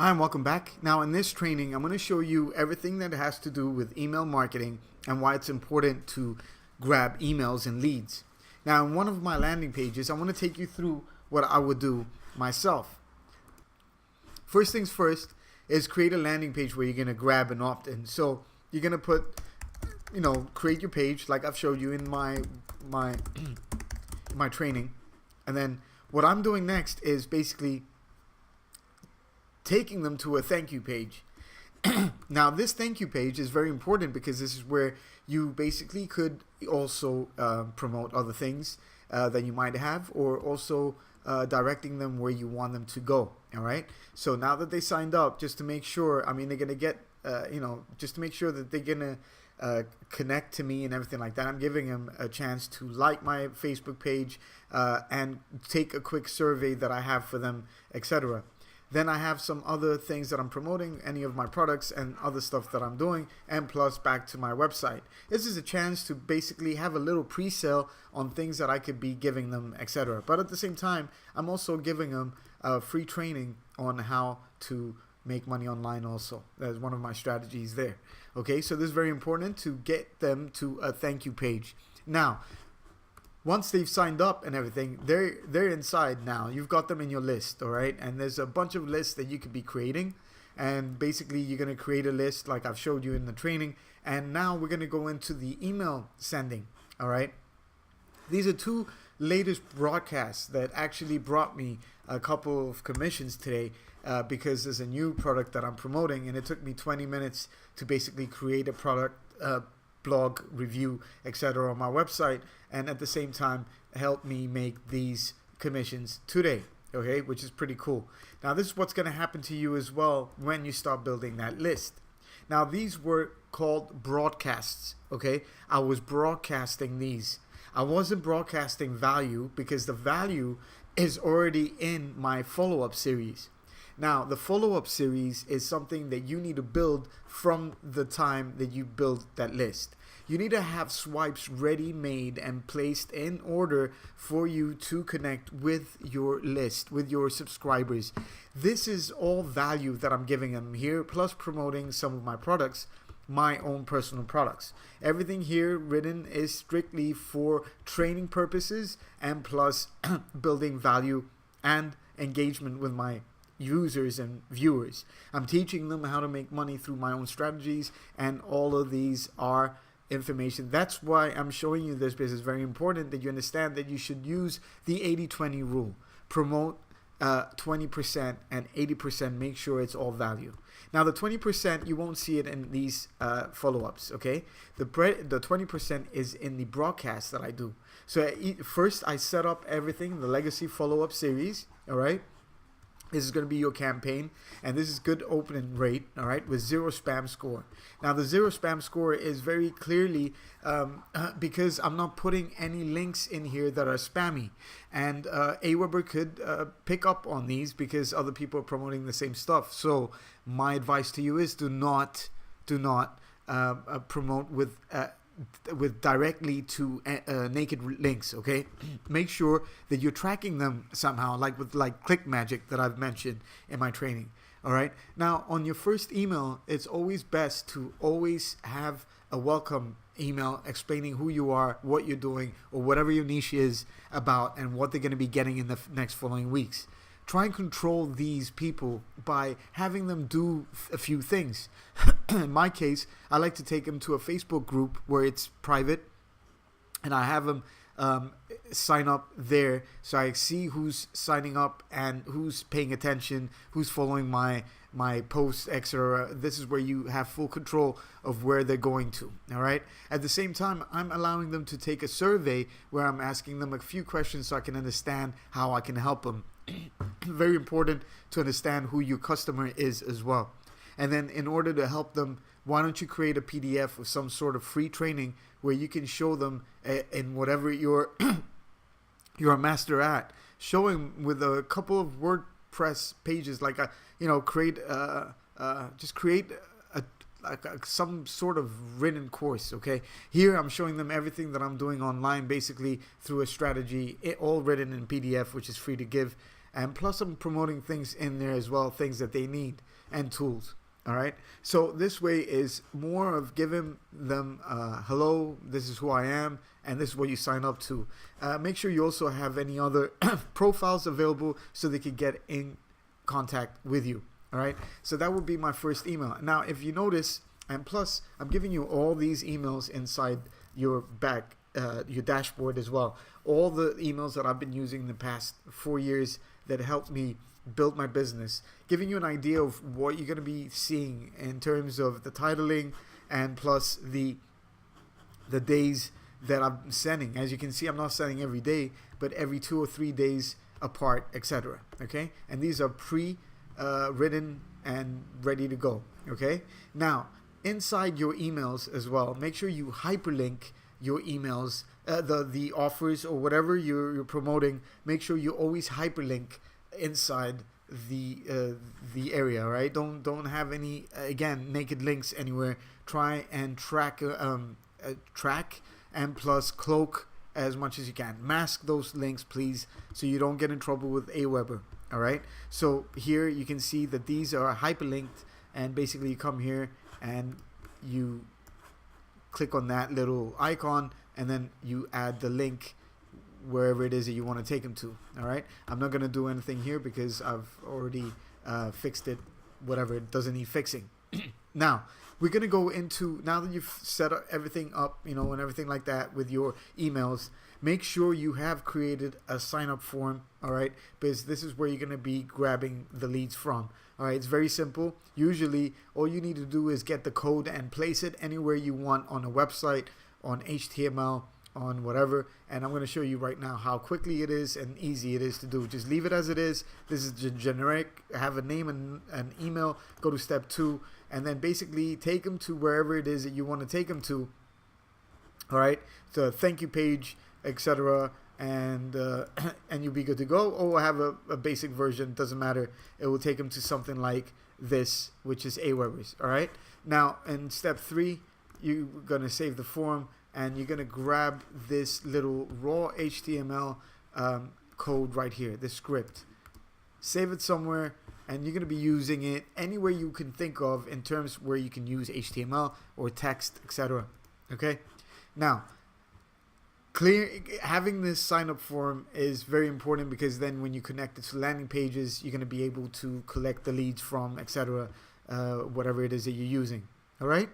Hi and welcome back. Now in this training, I'm going to show you everything that has to do with email marketing and why it's important to grab emails and leads. Now in one of my landing pages, I want to take you through what I would do myself. First things first is create a landing page where you're going to grab an opt-in. So you're going to put, create your page like I've showed you in my training. And then what I'm doing next is basically taking them to a thank you page. Now this thank you page is very important because this is where you basically could also promote other things that you might have, or also directing them where you want them to go. All right, so now that they signed up, just to make sure, they're gonna get just to make sure that they're gonna connect to me and everything like that, I'm giving them a chance to like my Facebook page and take a quick survey that I have for them, etc. Then I have some other things that I'm promoting, any of my products and other stuff that I'm doing, and plus back to my website. This is a chance to basically have a little pre-sale on things that I could be giving them, etc. But at the same time, I'm also giving them free training on how to make money online also. That's one of my strategies there. Okay, so this is very important to get them to a thank you page. Now, once they've signed up and everything, they're inside now. You've got them in your list, all right? And there's a bunch of lists that you could be creating. And basically, you're going to create a list like I've showed you in the training. And now we're going to go into the email sending, all right? These are two latest broadcasts that actually brought me a couple of commissions today because there's a new product that I'm promoting. And it took me 20 minutes to basically create a product blog review, etc. on my website, and at the same time help me make these commissions today, okay, which is pretty cool. Now this is what's going to happen to you as well when you start building that list. Now these were called broadcasts, okay? I was broadcasting these. I wasn't broadcasting value because the value is already in my follow-up series. Now, the follow-up series is something that you need to build from the time that you build that list. You need to have swipes ready-made and placed in order for you to connect with your list, with your subscribers. This is all value that I'm giving them here, plus promoting some of my products, my own personal products. Everything here written is strictly for training purposes and plus building value and engagement with my users and viewers. I'm teaching them how to make money through my own strategies, and all of these are information. That's why I'm showing you this, because it's very important that you understand that you should use the 80-20 rule. Promote 20% and 80% make sure it's all value. Now the 20%, you won't see it in these follow-ups, okay? The 20% is in the broadcast that I do. So first I set up everything, the legacy follow-up series, all right? This is going to be your campaign, and this is good opening rate, all right, with 0 spam score. Now, the 0 spam score is very clearly because I'm not putting any links in here that are spammy. And Aweber could pick up on these because other people are promoting the same stuff. So my advice to you is do not promote with directly to naked links, okay? Make sure that you're tracking them somehow, like with click magic that I've mentioned in my training. All right, now on your first email, it's always best to always have a welcome email explaining who you are, what you're doing, or whatever your niche is about, and what they're going to be getting in the next following weeks. Try and control these people by having them do a few things. In my case, I like to take them to a Facebook group where it's private, and I have them sign up there, so I see who's signing up and who's paying attention, who's following my posts, etc. This is where you have full control of where they're going to. All right. At the same time, I'm allowing them to take a survey where I'm asking them a few questions so I can understand how I can help them. Very important to understand who your customer is as well. And then in order to help them, why don't you create a PDF of some sort of free training where you can show them in whatever you're a master at, showing with a couple of WordPress pages, create some sort of written course, okay? Here I'm showing them everything that I'm doing online, basically through a strategy, all written in PDF, which is free to give And plus I'm promoting things in there as well, things that they need and tools. All right. So this way is more of giving them, hello, this is who I am, and this is what you sign up to. Make sure you also have any other profiles available so they can get in contact with you. All right. So that would be my first email. Now, if you notice, and plus I'm giving you all these emails inside your your dashboard as well. All the emails that I've been using in the past 4 years that helped me build my business, giving you an idea of what you're going to be seeing in terms of the titling and plus the days that I'm sending. As you can see, I'm not sending every day, but every 2 or 3 days apart, etc. Okay, and these are written and ready to go. Okay, now inside your emails as well, make sure you hyperlink your emails, the offers or whatever you're promoting. Make sure you always hyperlink inside the area, right? Don't have any again naked links anywhere. Try and track and plus cloak as much as you can. Mask those links, please, so you don't get in trouble with Aweber. All right. So here you can see that these are hyperlinked, and basically you come here and you click on that little icon, and then you add the link wherever it is that you want to take them to. All right. I'm not going to do anything here because I've already fixed it. Whatever, it doesn't need fixing. Now we're going to go into, now that you've set everything up, and everything like that with your emails, make sure you have created a sign up form. All right, because this is where you're going to be grabbing the leads from. All right, it's very simple. Usually all you need to do is get the code and place it anywhere you want on a website, on HTML, on whatever, and I'm going to show you right now how quickly it is and easy it is to do. Just leave it as it is. This is generic. Have a name and an email. Go to step 2, and then basically take them to wherever it is that you want to take them to. All right, so thank you page, etc., and you'll be good to go. Or have a basic version, doesn't matter. It will take them to something like this, which is Aweber's. All right, now in step 3, you're going to save the form, and you're going to grab this little raw HTML code right here, this script. Save it somewhere, and you're going to be using it anywhere you can think of in terms where you can use HTML or text, etc. Okay? Now, having this sign up form is very important, because then when you connect it to landing pages, you're going to be able to collect the leads from, etc., whatever it is that you're using. All right?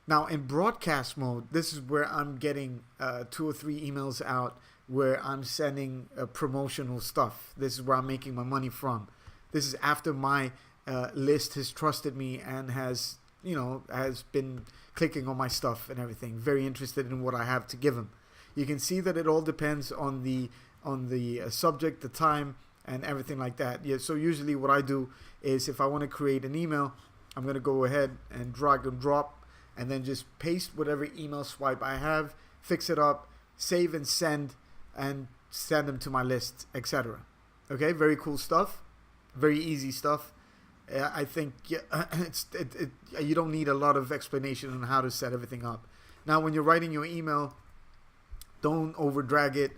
Now in broadcast mode, this is where I'm getting 2 or 3 emails out where I'm sending promotional stuff. This is where I'm making my money from. This is after my list has trusted me and has been clicking on my stuff and everything, very interested in what I have to give them. You can see that it all depends on the subject, the time, and everything like that. Yeah, so usually what I do is, if I want to create an email, I'm going to go ahead and drag and drop, and then just paste whatever email swipe I have, fix it up, save and send them to my list, etc. Okay, very cool stuff, very easy stuff. I think you don't need a lot of explanation on how to set everything up. Now, when you're writing your email, don't over drag it.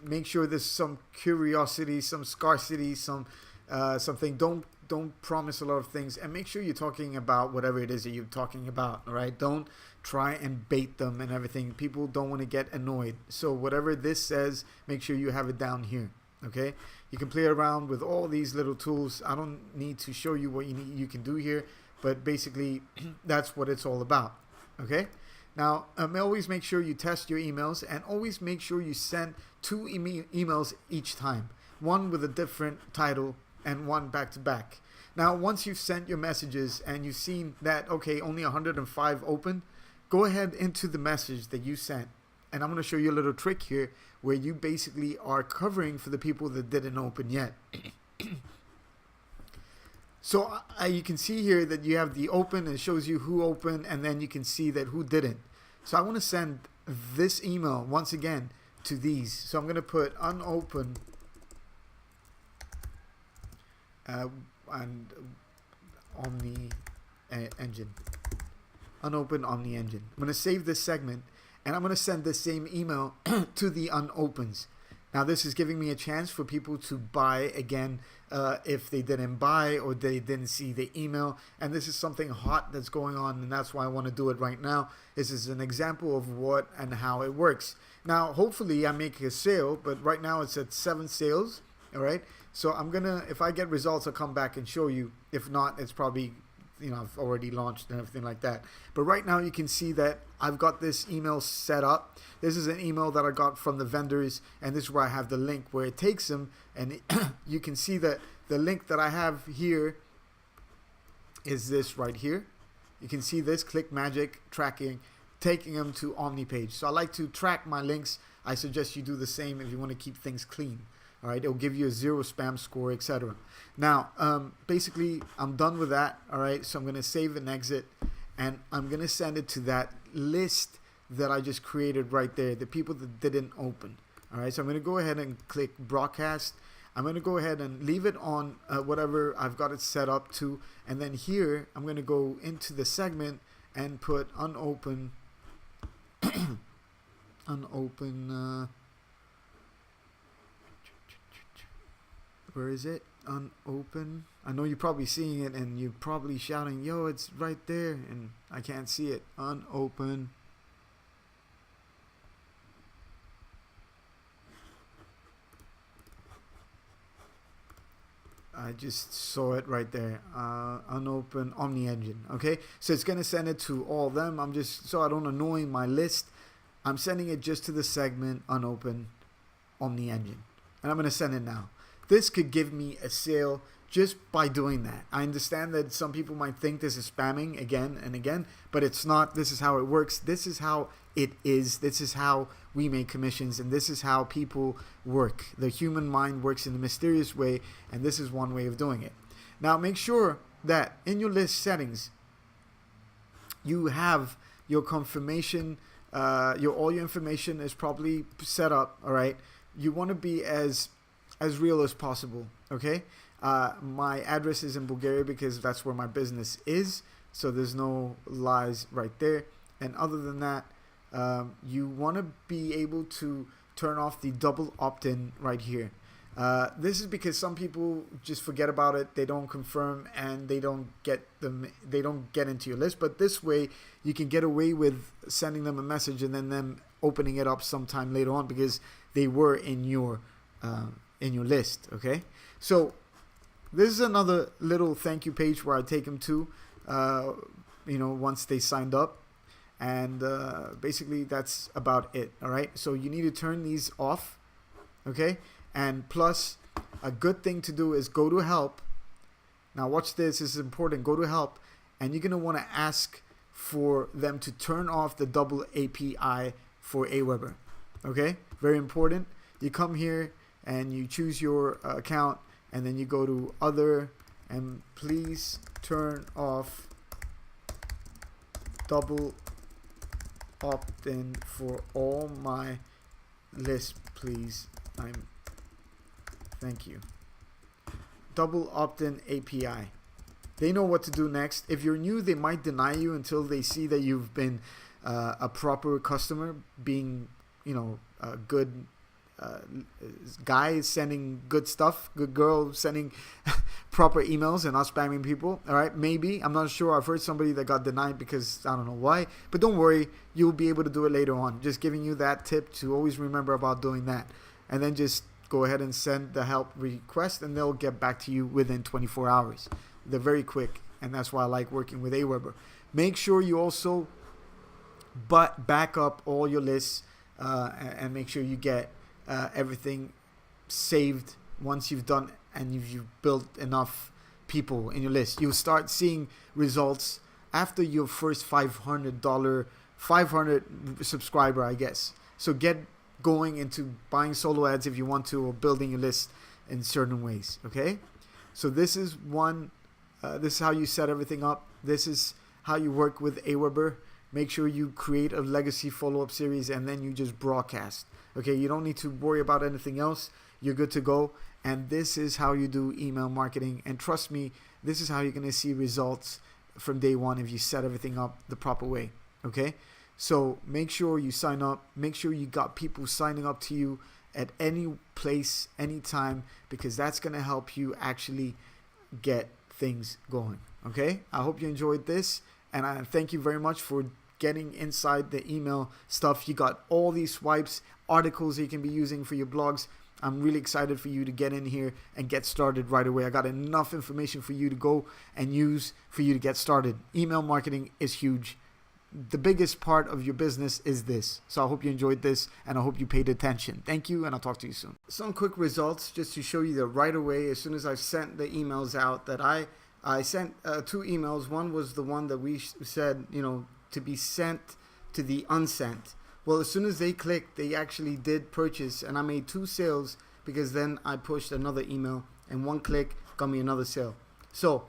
Make sure there's some curiosity, some scarcity, something. Don't promise a lot of things, and make sure you're talking about whatever it is that you're talking about. All right, don't try and bait them and everything. People don't want to get annoyed. So whatever this says, make sure you have it down here. Okay, you can play around with all these little tools. I don't need to show you what you can do here, but basically that's what it's all about. Okay, now always make sure you test your emails, and always make sure you send 2 emails each time, one with a different title and one back to back. Now, once you've sent your messages and you've seen that, okay, only 105 open, go ahead into the message that you sent, and I'm going to show you a little trick here where you basically are covering for the people that didn't open yet. So you can see here that you have the open, and it shows you who opened, and then you can see that who didn't. So I want to send this email once again to these. So I'm going to put unopened and Omni engine, unopened Omni engine. I'm going to save this segment, and I'm going to send the same email to the unopens. Now this is giving me a chance for people to buy again if they didn't buy or they didn't see the email. And this is something hot that's going on, and that's why I want to do it right now. This is an example of what and how it works. Now hopefully I make a sale, but right now it's at 7 sales. All right, so I'm gonna, if I get results, I'll come back and show you. If not, it's probably, you know, I've already launched and everything like that. But right now you can see that I've got this email set up. This is an email that I got from the vendors, and this is where I have the link where it takes them, and you can see that the link that I have here is this right here. You can see this, click magic tracking, taking them to OmniPage. So I like to track my links. I suggest you do the same if you want to keep things clean. All right, it'll give you a 0 spam score, etc. Now, basically, I'm done with that. All right, so I'm going to save and exit, and I'm going to send it to that list that I just created right there, the people that didn't open. All right, so I'm going to go ahead and click broadcast. I'm going to go ahead and leave it on whatever I've got it set up to, and then here I'm going to go into the segment and put unopen, where is it? Unopen. I know you're probably seeing it and you're probably shouting, yo, it's right there, and I can't see it. Unopen. I just saw it right there. Unopen Omni Engine. Okay, so it's gonna send it to all of them. I'm just, so I don't annoy my list, I'm sending it just to the segment unopen Omni Engine, and I'm gonna send it now. This could give me a sale just by doing that. I understand that some people might think this is spamming again and again, but it's not. This is how it works. This is how it is. This is how we make commissions, and this is how people work. The human mind works in a mysterious way, and this is one way of doing it. Now, make sure that in your list settings, you have your confirmation, all your information is probably set up, all right? You want to be as real as possible, okay? My address is in Bulgaria because that's where my business is, so there's no lies right there. And other than that, you want to be able to turn off the double opt-in right here. This is because some people just forget about it, they don't confirm, and they don't get into your list. But this way you can get away with sending them a message and then them opening it up sometime later on because they were in your list. Okay, so this is another little thank you page where I take them to once they signed up, and basically that's about it. All right, so you need to turn these off. Okay, and plus a good thing to do is go to help. Now watch this, this is important. Go to help, and you're gonna want to ask for them to turn off the double API for Aweber. Okay, very important. You come here and you choose your account, and then you go to other, and please turn off double opt-in for all my lists, please. Thank you. Double opt-in API. They know what to do next. If you're new, they might deny you until they see that you've been a proper customer, being a good guy sending good stuff, good girl sending proper emails and not spamming people. All right, maybe, I'm not sure. I've heard somebody that got denied because I don't know why, but don't worry, you'll be able to do it later on. Just giving you that tip to always remember about doing that, and then just go ahead and send the help request, and they'll get back to you within 24 hours. They're very quick, and that's why I like working with Aweber. Make sure you also back up all your lists and make sure you get everything saved once you've done and you've built enough people in your list. You'll start seeing results after your first $500 subscriber, I guess. So get going into buying solo ads if you want to, or building your list in certain ways. Okay, so this is one. This is how you set everything up. This is how you work with Aweber. Make sure you create a legacy follow-up series, and then you just broadcast. Okay, you don't need to worry about anything else. You're good to go. And this is how you do email marketing. And trust me, this is how you're going to see results from day one if you set everything up the proper way. Okay, so make sure you sign up. Make sure you got people signing up to you at any place, anytime, because that's going to help you actually get things going. Okay, I hope you enjoyed this, and I thank you very much for getting inside the email stuff. You got all these swipes, articles that you can be using for your blogs. I'm really excited for you to get in here and get started right away. I got enough information for you to go and use for you to get started. Email marketing is huge. The biggest part of your business is this. So I hope you enjoyed this, and I hope you paid attention. Thank you, and I'll talk to you soon. Some quick results just to show you that right away, as soon as I sent the emails out, that I sent 2 emails. One was the one that we said, to be sent to the unsent. Well, as soon as they clicked, they actually did purchase, and I made 2 sales because then I pushed another email, and 1 click got me another sale. So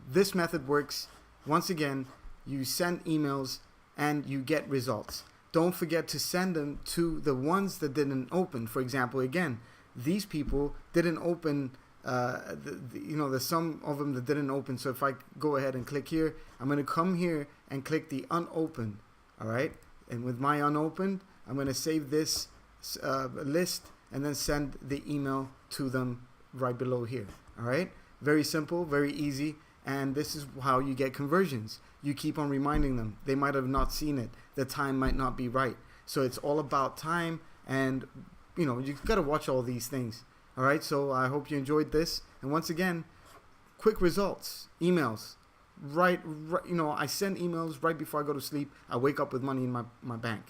this method works. Once again, you send emails and you get results. Don't forget to send them to the ones that didn't open. For example, again, these people didn't open, there's some of them that didn't open. So if I go ahead and click here, I'm going to come here and click the unopened. All right. And with my unopened, I'm going to save this list and then send the email to them right below here. All right. Very simple, very easy. And this is how you get conversions. You keep on reminding them. They might have not seen it. The time might not be right. So it's all about time, and you've got to watch all these things. All right. So I hope you enjoyed this. And once again, quick results, emails. I send emails right before I go to sleep. I wake up with money in my bank.